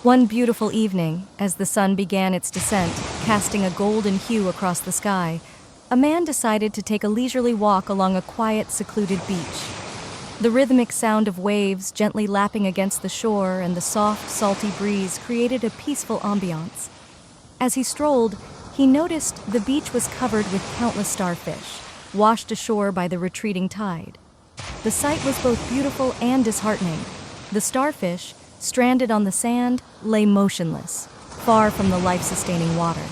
One beautiful evening, as the sun began its descent, casting a golden hue across the sky, a man decided to take a leisurely walk along a quiet, secluded beach. The rhythmic sound of waves gently lapping against the shore and the soft, salty breeze created a peaceful ambiance. As he strolled, he noticed the beach was covered with countless starfish, washed ashore by the retreating tide. The sight was both beautiful and disheartening. The starfish, stranded on the sand, lay motionless, far from the life-sustaining water.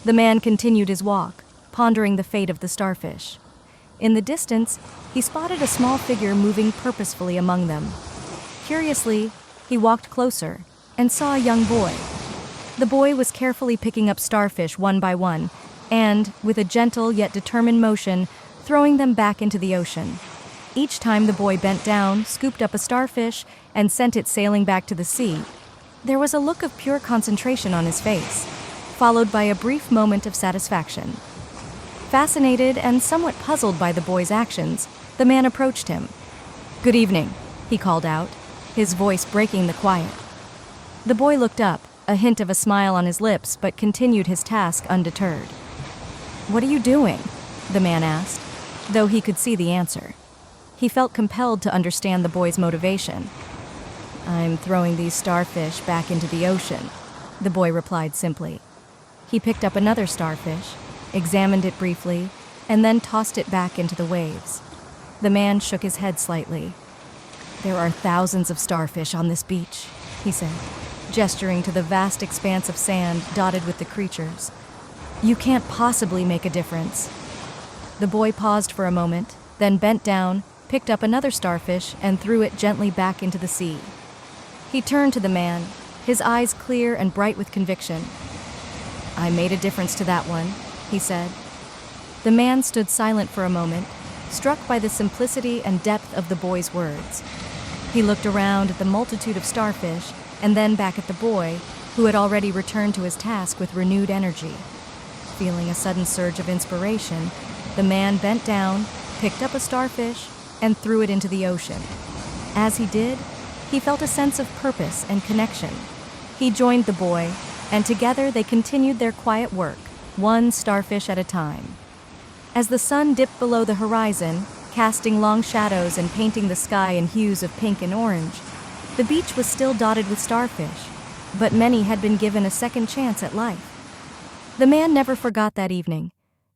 The man continued his walk, pondering the fate of the starfish. In the distance, he spotted a small figure moving purposefully among them. Curiously, he walked closer and saw a young boy. The boy was carefully picking up starfish one by one and, with a gentle yet determined motion, throwing them back into the ocean. Each time the boy bent down, scooped up a starfish, and sent it sailing back to the sea, there was a look of pure concentration on his face, followed by a brief moment of satisfaction. Fascinated and somewhat puzzled by the boy's actions, the man approached him. "Good evening," he called out, his voice breaking the quiet. The boy looked up, a hint of a smile on his lips, but continued his task undeterred. "What are you doing?" the man asked, though he could see the answer. He felt compelled to understand the boy's motivation. "I'm throwing these starfish back into the ocean," the boy replied simply. He picked up another starfish, examined it briefly, and then tossed it back into the waves. The man shook his head slightly. "There are thousands of starfish on this beach," he said, gesturing to the vast expanse of sand dotted with the creatures. "You can't possibly make a difference." The boy paused for a moment, then bent down, picked up another starfish, and threw it gently back into the sea. He turned to the man, his eyes clear and bright with conviction. "I made a difference to that one," he said. The man stood silent for a moment, struck by the simplicity and depth of the boy's words. He looked around at the multitude of starfish and then back at the boy, who had already returned to his task with renewed energy. Feeling a sudden surge of inspiration, the man bent down, picked up a starfish, and threw it into the ocean. As he did, he felt a sense of purpose and connection. He joined the boy, and together they continued their quiet work, one starfish at a time. As the sun dipped below the horizon, casting long shadows and painting the sky in hues of pink and orange, the beach was still dotted with starfish, but many had been given a second chance at life. The man never forgot that evening,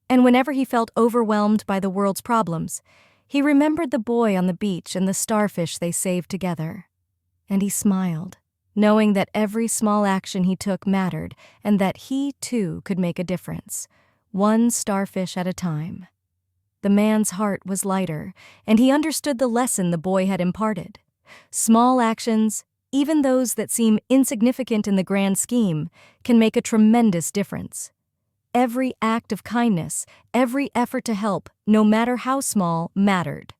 and whenever he felt overwhelmed by the world's problems, he remembered the boy on the beach and the starfish they saved together. And he smiled, knowing that every small action he took mattered and that he, too, could make a difference, one starfish at a time. The man's heart was lighter, and he understood the lesson the boy had imparted. Small actions, even those that seem insignificant in the grand scheme, can make a tremendous difference. Every act of kindness, every effort to help, no matter how small, mattered.